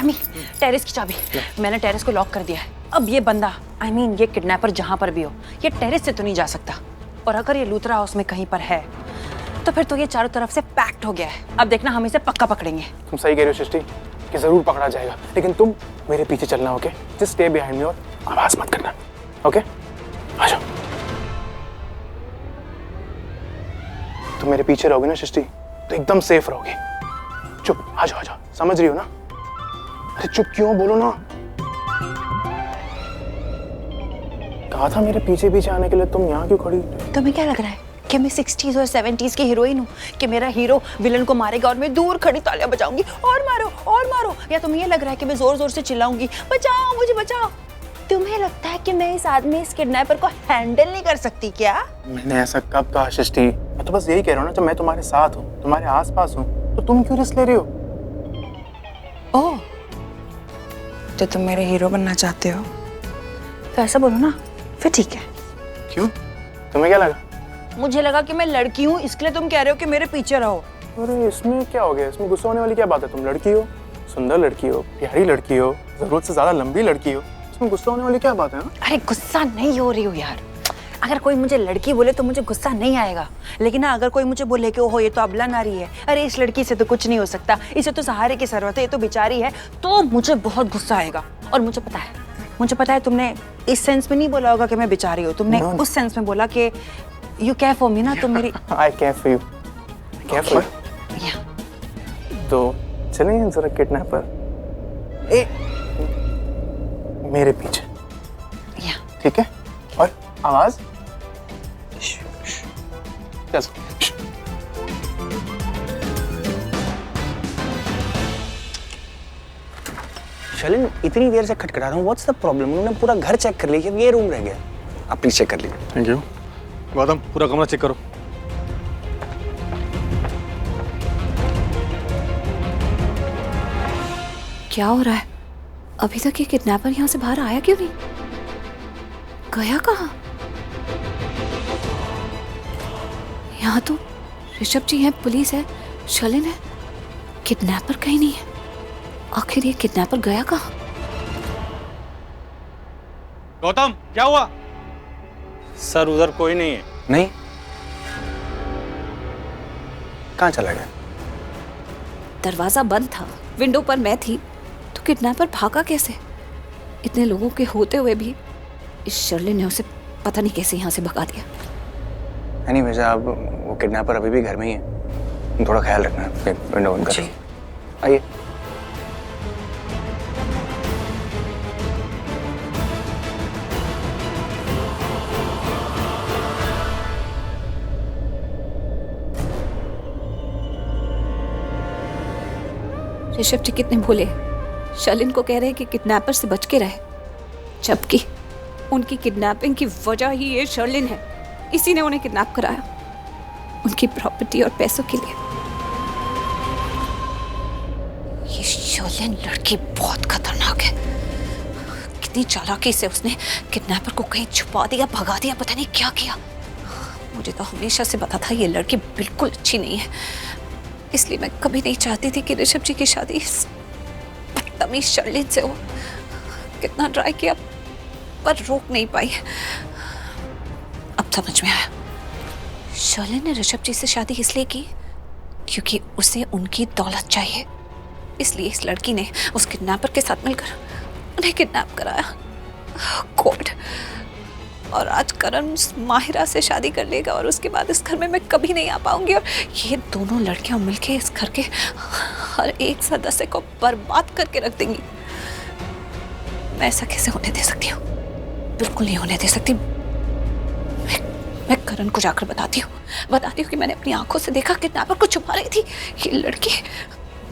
Army, terrace की चाबी। मैंने टेरेस को लॉक कर दिया है। अब ये बंदा, I mean, ये किडनैपर जहां पर भी हो, ये टेरेस से तो नहीं जा सकता। और अगर ये लूथरा हाउस में कहीं पर है तो फिर तो ये चारों तरफ से पैक्ड हो गया है। अब देखना हम इसे पक्का पकड़ेंगे। तुम सही कह रही हो सृष्टि कि जरूर पकड़ा जाएगा, लेकिन तुम मेरे पीछे चलना, okay? Just stay behind me और आवाज मत करना, ओके? आ जाओ। तुम मेरे पीछे रहोगे ना सृष्टि तो एकदम सेफ रहोगे। चुप, आ जाओ आ जाओ, समझ रही हो ना? अरे चुप क्यों, बोलो ना। कहा था मेरे पीछे पीछे आने के लिए, तुम यहाँ क्यों खड़ी? तुम्हें क्या लग रहा है कि मैं 60s और 70s की हीरोइन हूँ कि मेरा हीरो विलन को मारेगा और मैं दूर खड़ी तालियां बजाऊंगी और मारो? या तुम्हें ये लग रहा है कि मैं जोर जोर से चिल्लाऊंगी बचाओ मुझे बचाओ? तुम्हें लगता है कि मैं इस आदमी, इस किडनैपर को हैंडल नहीं कर सकती क्या? मैंने ऐसा कब कहा सृष्टि? मैं तो बस यही कह रहा हूँ ना, जब मैं तुम्हारे साथ हूँ, तुम्हारे आसपास हूँ, तो तुम क्यों रिस्क ले रही हो? ओह, तो तुम मेरे हीरो बनना चाहते हो? तो ऐसा बोलो ना, फिर ठीक है। क्यों? तुम्हें क्या लगा? मुझे लगा कि मैं लड़की हूँ, इसलिए तुम कह रहे हो कि मेरे पीछे रहो। अरे इसमें क्या हो गया? इसमें गुस्सा होने वाली क्या बात है? तुम लड़की हो, सुंदर लड़की हो, प्यारी लड़की हो, जरूरत से ज्यादा लंबी लड़की हो, इसमें गुस्सा होने वाली क्या बात है? अरे गुस्सा नहीं हो रही हूँ यार। अगर कोई मुझे लड़की बोले तो मुझे गुस्सा नहीं आएगा, लेकिन ना अगर कोई मुझे बोले कि ओहो ये तो अबला नारी है, अरे इस लड़की से तो कुछ नहीं हो सकता, इसे तो सहारे की जरूरत है, ये तो बेचारी है, तो मुझे बहुत गुस्सा आएगा। और मुझे पता है तुमने इस सेंस में नहीं बोला होगा कि मैं बेचारी हूँ, तुमने उस सेंस में बोला कि यू केयर फॉर मी ना, तुम मेरी I care for you. I care for you. तो चलेंगे जरा किडनैपर मेरे पीछे, ठीक है? और आवाज शलिन, इतनी देर से खटखटा रहा हूँ, व्हाट्स द प्रॉब्लम? उन्होंने पूरा घर चेक कर लिया, ये रूम रह गया। आप प्लीज चेक कर लीजिए। Thank you. गौतम, पूरा कमरा चेक करो। क्या हो रहा है? अभी तक ये किडनैपर यहाँ से बाहर आया क्यों नहीं? गया कहाँ? यहाँ तो ऋषभ जी हैं, पुलिस है, शलिन है, किडनैपर कहीं नहीं है। आखिर ये किडनैपर गया कहाँ? गौतम, क्या हुआ? सर उधर कोई नहीं है। नहीं? कहाँ चला गया? दरवाजा बंद था, विंडो पर मैं थी, तो किडनैपर भागा कैसे? इतने लोगों के होते हुए भी इस शर्लिन ने उसे पता नहीं कैसे यहाँ से भगा दिया। एनीवेज, अब वो किडनैपर अभी भी घर में ही है, थोड़ा ख्याल रखना। विंडो बंद कर। आइए। ऋषभ जी कितने भोले, शलिन को कह रहे हैं कि किडनैपर से बच के रहे, जबकि उनकी किडनैपिंग की वजह ही ये शर्लिन है। इसी ने उन्हें किडनैप कराया, उनकी प्रॉपर्टी और पैसों के लिए। ये शर्लिन लड़की बहुत खतरनाक है। कितनी चालाकी से उसने किडनैपर को कहीं छुपा दिया, भगा दिया, पता नहीं क्या किया। मुझे तो हमेशा से पता था ये लड़की बिल्कुल अच्छी नहीं है, इसलिए मैं कभी नहीं चाहती थी कि ऋषभ जी की शादी इस बदतमीज शर्लिन से हो। कितना ट्राई किया पर रोक नहीं पाई। अब समझ में आया, शर्लिन ने ऋषभ जी से शादी इसलिए की क्योंकि उसे उनकी दौलत चाहिए, इसलिए इस लड़की ने उस किडनैपर के साथ मिलकर उन्हें किडनैप कराया। गॉड, और आज करण माहिरा से शादी कर लेगा और उसके बाद इस घर में मैं कभी नहीं आ पाऊंगी, और ये दोनों लड़कियां मिलके इस घर के हर एक सदस्य को बर्बाद करके रख देंगी। मैं ऐसा कैसे होने दे सकती हूँ? बिल्कुल नहीं होने दे सकती। मैं करण को जाकर बताती हूँ कि मैंने अपनी आंखों से देखा किडनैपर को छुपा रही थी ये लड़की।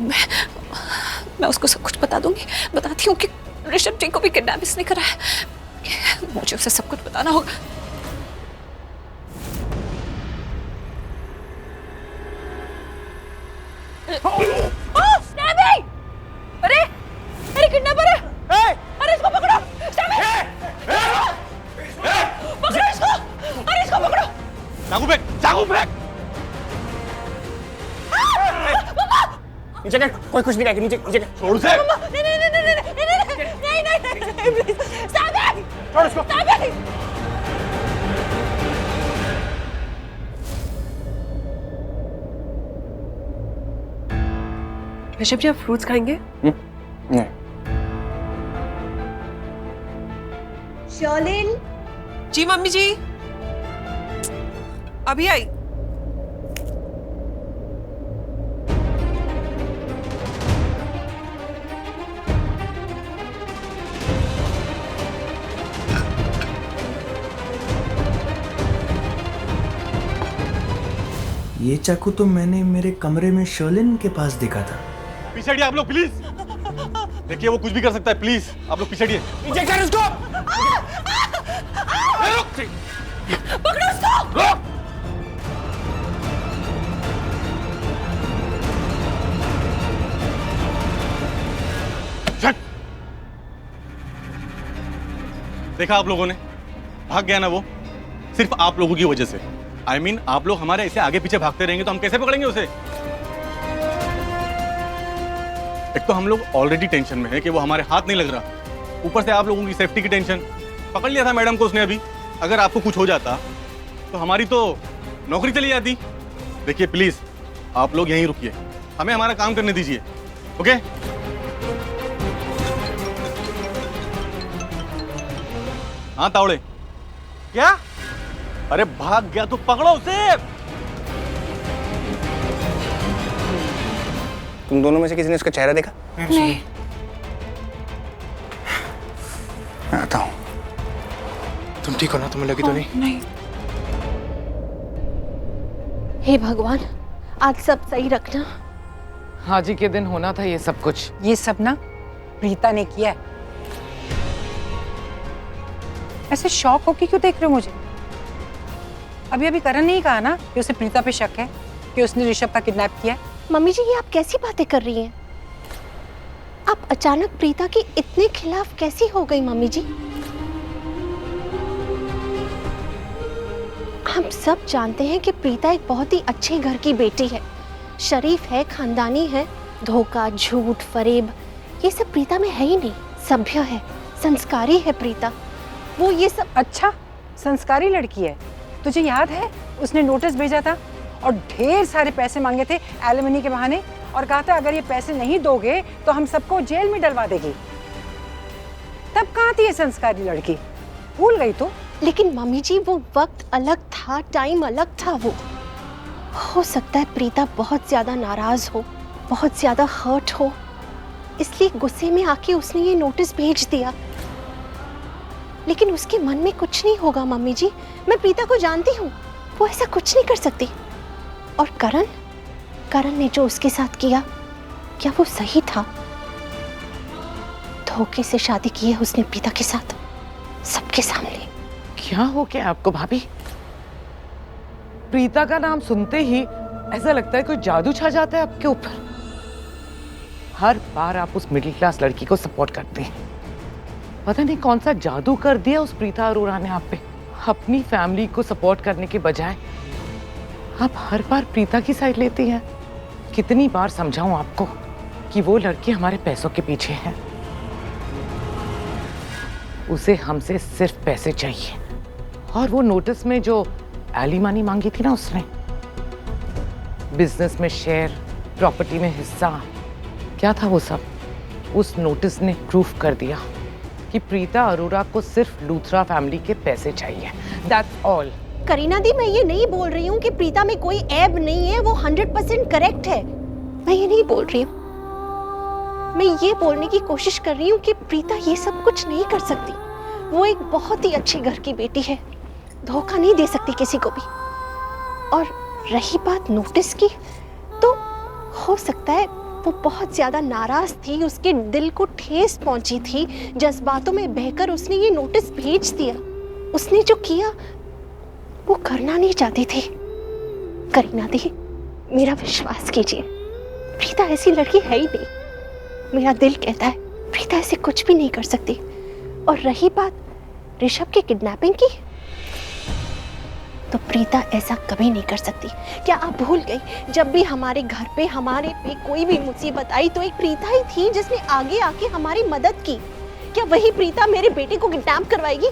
मैं उसको सब कुछ बता दूंगी। बताती हूँ कि ऋषभ जी को भी किडनैप इसने कराया। मुझे उसे सब कुछ बताना होगा। अरे अरे किडनैपर है। अरे इसको पकड़ो। पकड़ो इसको। अरे इसको पकड़ो। चाकू फेंक। नीचे कर, कोई कुछ नहीं कहेगा, नीचे नीचे कर। छोड़ उसे। छोड़ उसको। ऋषभ जी, आप फ्रूट्स खाएंगे? नहीं। शर्लिन जी। मम्मी जी अभी आई। ये चाकू तो मैंने मेरे कमरे में शर्लिन के पास देखा था। पीछे हटिए आप लोग प्लीज। देखिए वो कुछ भी कर सकता है, प्लीज आप लोग पीछे हटिए। नीचे कर उसको। पकड़ो उसको। देखा आप लोगों ने, भाग गया ना वो, सिर्फ आप लोगों की वजह से। I mean, आप लोग हमारे ऐसे आगे पीछे भागते रहेंगे तो हम कैसे पकड़ेंगे उसे? एक तो हम लोग ऑलरेडी टेंशन में है कि वो हमारे हाथ नहीं लग रहा, ऊपर से आप लोगों की सेफ्टी की टेंशन। पकड़ लिया था मैडम को उसने अभी, अगर आपको कुछ हो जाता तो हमारी तो नौकरी चली जाती। देखिए प्लीज आप लोग यहीं रुकिए, हमें हमारा काम करने दीजिए, ओके? हाँ तावड़े, क्या? अरे भाग गया तो पकड़ो उसे। तुम दोनों में से किसी ने उसका चेहरा देखा? नहीं। मैं आता हूँ। तुम ठीक हो ना? तुम्हें लगी तो नहीं? नहीं। हे भगवान, आज सब सही रखना। हाजी के दिन होना था ये सब कुछ। ये सब ना प्रीता ने किया है। ऐसे शॉक होके क्यों देख रहे हो मुझे? अभी अभी करण नहीं कहा ना कि उसे प्रीता पे शक है कि उसने ऋषभ का किडनैप किया है? मम्मी जी, ये आप कैसी बातें कर रही हैं? आप अचानक प्रीता के इतने खिलाफ कैसी हो गई मम्मी जी? हम सब जानते हैं कि प्रीता एक बहुत ही अच्छे घर की बेटी है, शरीफ है, खानदानी है। धोखा, झूठ, फरेब ये सब प्रीता में है ही नहीं। सभ्य है, संस्कारी है प्रीता। वो ये सब अच्छा, संस्कारी लड़की है। तुझे याद है उसने नोटिस भेजा था और ढेर सारे पैसे मांगे थे एलिमनी के बहाने, और कहा था अगर ये पैसे नहीं दोगे तो हम सबको जेल में डलवा देगी। तब कहाँ थी ये संस्कारी लड़की? भूल गई तो? लेकिन मम्मी जी, वो वक्त अलग था, टाइम अलग था। वो हो सकता है प्रीता बहुत ज्यादा नाराज हो, बहुत ज्यादा हर्ट हो, इसलिए गुस्से में आके उसने ये नोटिस भेज दिया। लेकिन उसके मन में कुछ नहीं होगा मम्मी जी, मैं प्रीता को जानती हूँ, वो ऐसा कुछ नहीं कर सकती। और करण ने जो उसके साथ किया, क्या वो सही था? धोखे से शादी की है उसने प्रीता के साथ, सबके सामने। क्या हो गया आपको भाभी? प्रीता का नाम सुनते ही ऐसा लगता है कोई जादू छा जाता है आपके ऊपर। हर बार आप उस मिडिल क्लास लड़की को सपोर्ट करते हैं। पता नहीं कौन सा जादू कर दिया उस प्रीता अरोड़ा ने आप पे। अपनी फैमिली को सपोर्ट करने के बजाय आप हर बार प्रीता की साइड लेती हैं। कितनी बार समझाऊं आपको कि वो लड़की हमारे पैसों के पीछे है। उसे हमसे सिर्फ पैसे चाहिए, और वो नोटिस में जो एलिमनी मांगी थी ना उसने, बिजनेस में शेयर, प्रॉपर्टी में हिस्सा, क्या था वो सब? उस नोटिस ने प्रूफ कर दिया कि प्रीता अरोड़ा को सिर्फ लूथरा फैमिली के पैसे चाहिए। That's all. करीना दी, मैं ये नहीं बोल रही हूँ कि प्रीता में कोई ऐब नहीं है, वो 100% करेक्ट है। मैं ये नहीं बोल रही हूँ। मैं ये बोलने की कोशिश कर रही हूँ कि प्रीता ये सब कुछ नहीं कर सकती। वो एक बहुत ही अच्छे घर की बेटी है, धोखा नहीं दे सकती किसी को भी। और रही बात नोटिस की, तो हो सकता है वो बहुत ज्यादा नाराज थी, उसके दिल को ठेस पहुंची थी, जज्बातों में बहकर उसने ये नोटिस भेज दिया। उसने जो किया वो करना नहीं चाहती थी। करीना दी, मेरा विश्वास कीजिए, प्रीता ऐसी लड़की है ही नहीं। मेरा दिल कहता है प्रीता ऐसे कुछ भी नहीं कर सकती। और रही बात ऋषभ के किडनैपिंग की, तो प्रीता ऐसा कभी नहीं कर सकती। क्या आप भूल गई, जब भी हमारे घर पे हमारे पे कोई भी मुसीबत आई तो एक प्रीता ही थी जिसने आगे आके हमारी मदद की। क्या वही प्रीता मेरे बेटे को किडनैप करवाएगी?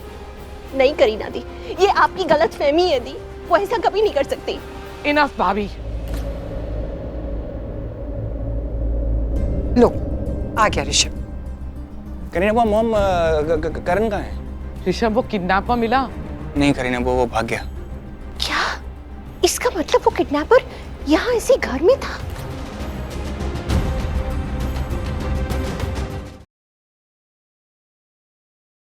नहीं करीना दी, ये आपकी गलत फहमी है दी, वो ऐसा कभी नहीं कर सकती। इनफ भाभी। लो आ गया ऋषभ। करीना वो मॉम करण कहाँ है? ऋषभ वो किडनैपर मिला? नहीं करीना, वो भाग गया। क्या? इसका मतलब वो किडनैपर यहाँ इसी घर में था?